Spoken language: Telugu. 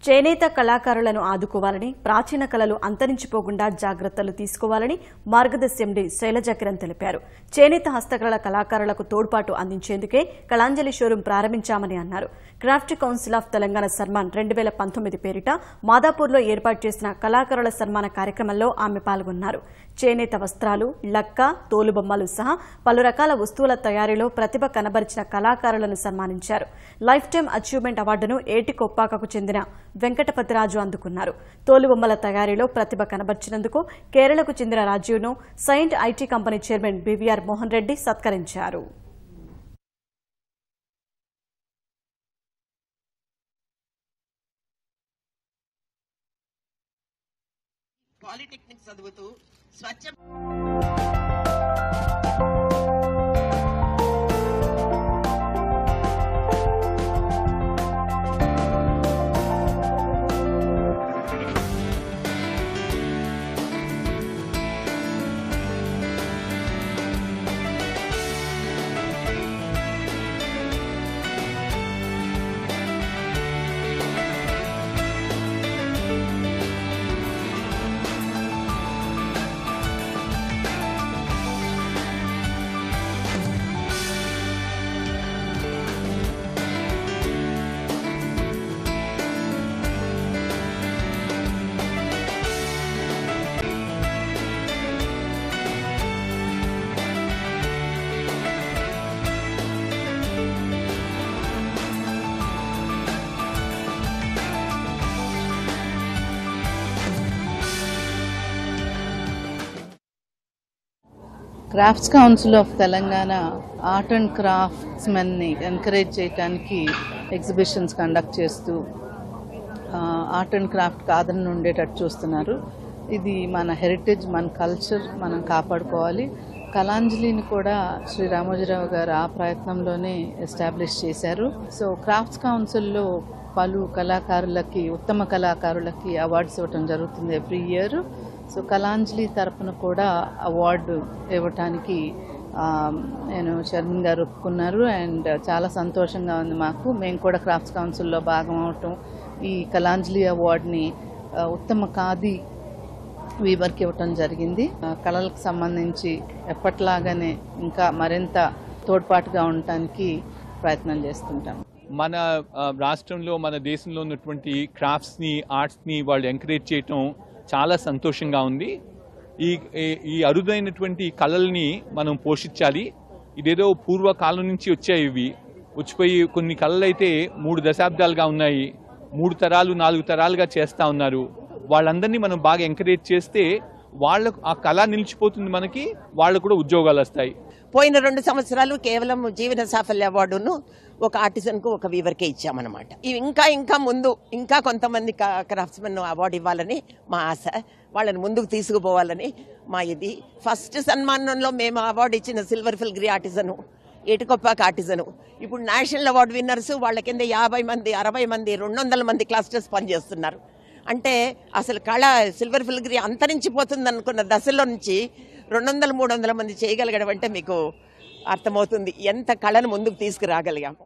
చేనేత కళాకారులను ఆదుకోవాలని, ప్రాచీన కళలు అంతరించిపోకుండా జాగ్రత్తలు తీసుకోవాలని మార్గదర్శి ఎండీ శైలజ కిరణ్ తెలిపారు. చేనేత హస్తకళల కళాకారులకు తోడ్పాటు అందించేందుకే కళాంజలి షోరూం ప్రారంభించామని అన్నారు. Craft council of Telangana Samman 2019 పేరిట మాదాపూర్లో ఏర్పాటు చేసిన కళాకారుల సన్మాన కార్యక్రమంలో ఆమె పాల్గొన్నారు. చేనేత వస్త్రాలు, లక్క, తోలుబొమ్మలు సహా పలు రకాల వస్తువుల తయారీలో ప్రతిభ కనబరిచిన కళాకారులను సన్మానించారు. లైఫ్ టైమ్ అచీవ్మెంట్ అవార్డును ఏటికొప్పాకకు చెందిన వెంకటపతిరాజు అందుకున్నారు. తోలుబొమ్మల తయారీలో ప్రతిభ కనబర్చినందుకు కేరళకు చెందిన రాజీవ్ను Cyient IT company chairman BVR Mohan Reddy సత్కరించారు. పాలిటెక్నిక్ చదువుతూ స్వచ్ఛ crafts council of Telangana art and క్రాఫ్ట్స్మెన్ని ఎంకరేజ్ చేయడానికి ఎగ్జిబిషన్స్ కండక్ట్ చేస్తూ ఆర్ట్ అండ్ క్రాఫ్ట్కి ఆదరణ ఉండేటట్టు చూస్తున్నారు. ఇది మన హెరిటేజ్, మన కల్చర్ మనం కాపాడుకోవాలి. కళాంజలిని కూడా శ్రీ రామోజీరావు గారు ఆ ప్రయత్నంలోనే ఎస్టాబ్లిష్ చేశారు. సో క్రాఫ్ట్స్ కౌన్సిల్లో పలు కళాకారులకి, ఉత్తమ కళాకారులకి అవార్డ్స్ ఇవ్వటం జరుగుతుంది ఎవ్రీ ఇయర్. సో కళాంజలి తరపున కూడా అవార్డు ఇవ్వటానికి నేను చైర్మన్ గారు ఒప్పుకున్నారు. అండ్ చాలా సంతోషంగా ఉంది మాకు. మేము కూడా క్రాఫ్ట్స్ కౌన్సిల్లో భాగం అవటం, ఈ కళాంజలి అవార్డుని ఉత్తమ ఖాదీ వీవర్కి ఇవ్వటం జరిగింది. కళలకు సంబంధించి ఎప్పట్లాగానే ఇంకా మరింత తోడ్పాటుగా ఉండటానికి ప్రయత్నం చేస్తుంటాం. మన రాష్ట్రంలో, మన దేశంలో ఉన్నటువంటి క్రాఫ్ట్స్ని, ఆర్ట్స్ని వాళ్ళు ఎంకరేజ్ చేయటం చాలా సంతోషంగా ఉంది. ఈ అరుదైనటువంటి కళల్ని మనం పోషించాలి. ఇదేదో పూర్వకాలం నుంచి వచ్చాయి, ఇవి వచ్చిపోయి కొన్ని కళలు అయితే 3 దశాబ్దాలుగా ఉన్నాయి, 3 తరాలు 4 తరాలుగా చేస్తూ ఉన్నారు. వాళ్ళందరినీ మనం బాగా ఎంకరేజ్ చేస్తే వాళ్ళకు ఆ కళ నిలిచిపోతుంది, మనకి వాళ్ళు కూడా ఉద్యోగాలు వస్తాయి. పోయిన 2 సంవత్సరాలు కేవలం జీవన సాఫల్య అవార్డును ఒక ఆర్టిజన్కు, ఒక వీవర్కే ఇచ్చామన్నమాట. ఇవి ఇంకా ముందు ఇంకా కొంతమంది క్రాఫ్ట్స్మెన్ అవార్డు ఇవ్వాలని మా ఆశ, వాళ్ళని ముందుకు తీసుకుపోవాలని మా ఇది. ఫస్ట్ సన్మానంలో మేము అవార్డు ఇచ్చిన సిల్వర్ ఫిల్గ్రీ ఆర్టిజను, ఏటికొప్పాక ఆర్టిజను, ఇప్పుడు నేషనల్ అవార్డు విన్నర్స్ వాళ్ళ కింద 50 మంది, 60 మంది, 200 మంది క్లస్టర్స్ పనిచేస్తున్నారు. అంటే అసలు కళ సిల్వర్ ఫిల్గ్రీ అంతరించిపోతుంది అనుకున్న దశలో నుంచి 200-300 మంది చేయగలగడం అంటే మీకు అర్థమవుతుంది ఎంత కళను ముందుకు తీసుకురాగలిగాము.